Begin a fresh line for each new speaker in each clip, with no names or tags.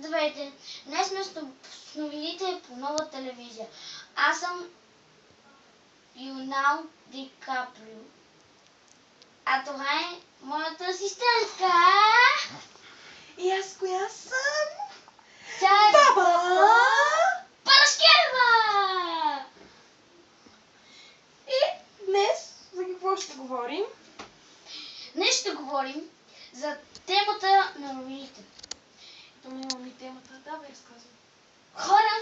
Здравейте! Днес сме с новините по нова телевизия. Аз съм Юнал Ди Каприо. А това е моята асистентка.
И аз коя съм?
Тя е
Баба
Параскева!
И днес за какво ще говорим?
Днес ще говорим за темата на новините.
То нямам и темата. Давай, разказвам.
Хора,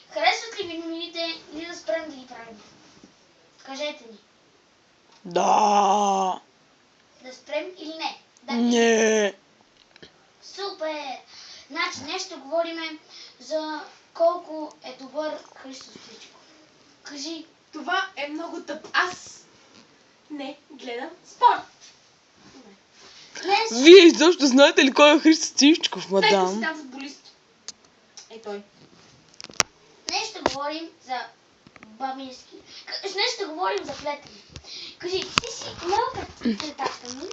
харесват ли ви новините или да спрем да ги правим? Кажете ни.
Да.
Да спрем или не? Да.
Не.
Супер! Значи, днес ще говорим за колко е добър Христо Стоичков. Кажи.
Това е много тъп. Аз не гледам спорт.
Днес
Вие изобщо знаете ли кой е Христо Стоичков,
Тъй като си
мадам?
там футболист. Е той.
ще говорим за бабински. Днес ще говорим за плетене. Кажи, ти си малка плетачка ми?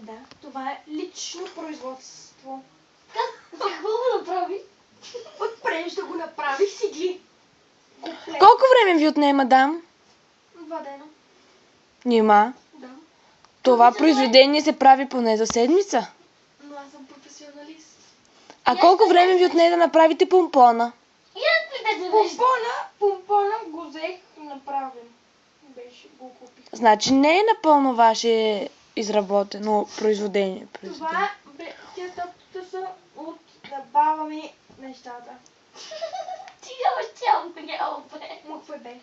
Да, това е лично производство.
Какво го направи?
Отпреш да го направих си ги.
Колко време ви отне, мадам?
2 дена.
Нима.
Да.
Това произведение се прави поне за седмица.
Но аз съм професионалист.
А колко време ви отне да направите помпона?
Я питате
Помпона го взех направен. Беше, го купих.
Значи не е напълно ваше изработено произведение.
Това тия топчета са от да баба ми нещата.
Ти нямаш цяло голямо бе.
Мукве бе.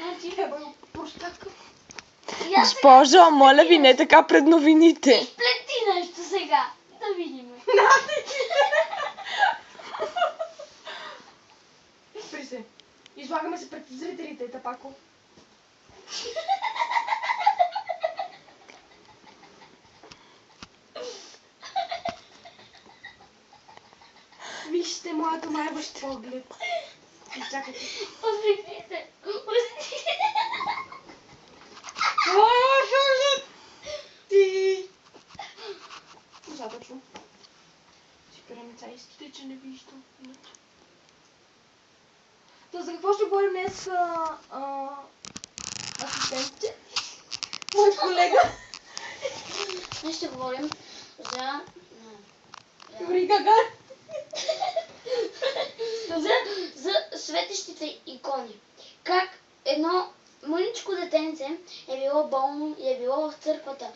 Значи е бъл простака.
Госпожо, моля ви, не така пред новините.
Сплети нещо сега. Да видим.
Спри се. Излагаме се пред зрителите, тапако. Вижте моето най-бъщ поглед. Чакайте.
Усмихни се.
Ти! Достатъчно. Си перамицайските, че не виждам. То за какво ще говорим днес асистентите? Мой колега.
Днес ще говорим за...
Юрий Гагар.
за светещите икони. Как едно мъничко детенце е било болно и е било в църквата.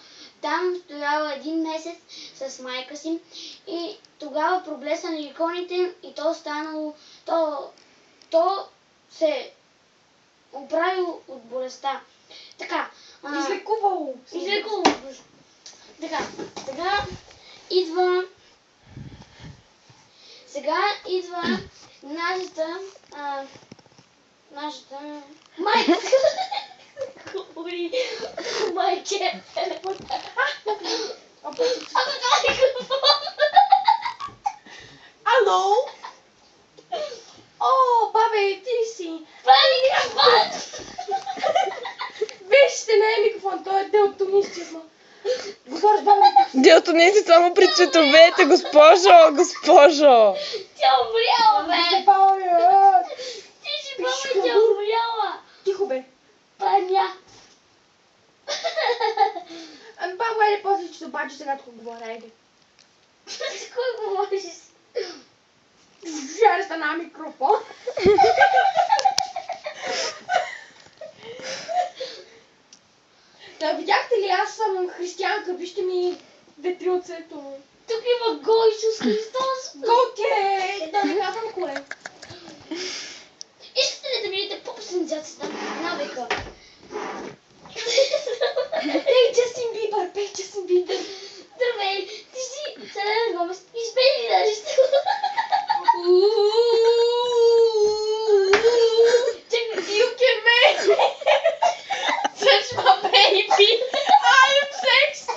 Там стояла 1 месец с майка си и тогава проблесани иконите и то станало... То се оправило от болестта. Така.
Излекувало.
Излекувало. Така. Сега идва нашата майка. Говори майче. Ама това е какво?
Ало? О, бабе, ти си.
Това е микрофон!
Вижте, не е микрофон, той е делтонистизма. Говориш, бабе.
Делото не си само при цветовете, госпожо.
Тя умряла, бе! Ти си баба, тя умряла!
Тихо, бе.
Паня!
Ами, бабо, айде после, че обаче сега тук говоря, айде.
С кой говориш?
Жаре стана микрофон. Да, видяхте ли, аз съм християнка, вижте ми ветрилцето.
Тук има гол Исус Христос!
Готие! Да не казвам коле.
Искате ли да видите поп-сензацията на века?
Пей Джастин Бибър, пей Джастин Бибър.
Здравей, ти си Селена Гомес. Изпей ли нещо?
You can make touch my baby. I am sexy.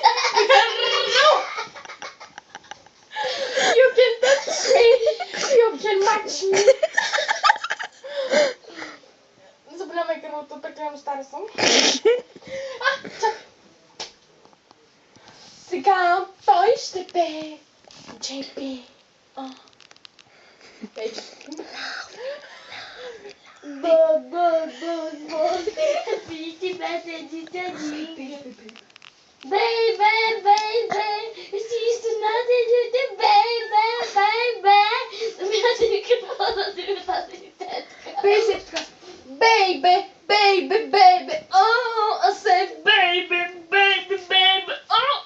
You can touch me. You can match me. Заболявай гърлото, прекалено стара съм. Чакай. Сега той ще пее. JP. Baby, baby, baby, oh, I said baby, baby, baby, oh.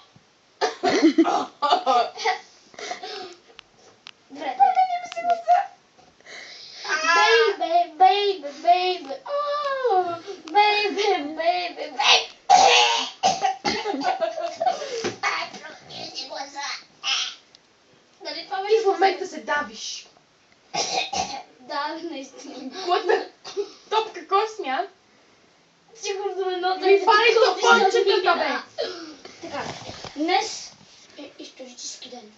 И в момента се давиш.
Да, наистина.
Глътна топка космя.
Сигурно едно
Ми фани топончетата, бе.
Така, днес е исторически ден.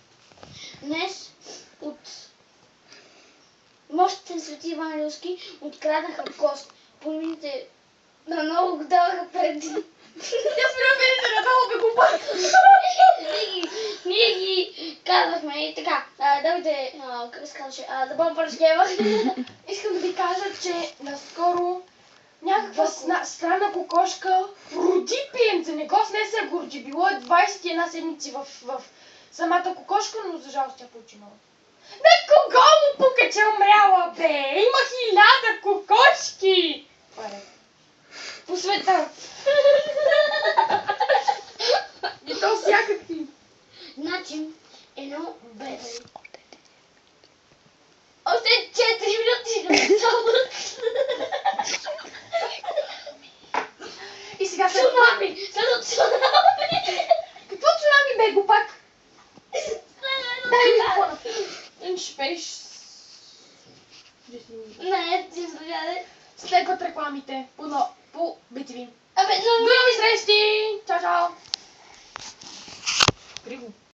Днес от мощите на Свети Иван Рилски откраднаха кост. Половините на много го даваха преди.
Я спирам мените надолу, бе, глупак.
Ние ги казахме и така. Давайте, как се казваше, да бъдем пърскева.
Искам да ви кажа, че наскоро някаква странна кокошка роди пиенце. Не го снесе, го роди. Било е 21 седмици в самата кокошка, но за жалост тя починала. На кого му пука, че е умряла, бе? Има 1000 кокошки! Това е по света. И то всякакви.
Значи, едно бебе. Още 4 минути да
И сега
цунами! Следва цунами!
Какво цунами, бе, глупак? Дай ми телефона. Не шпеш.
Не, ти заповядай.
Следват рекламите по BTV.
Абе,
До нови срещи! Чао, чао! Криво.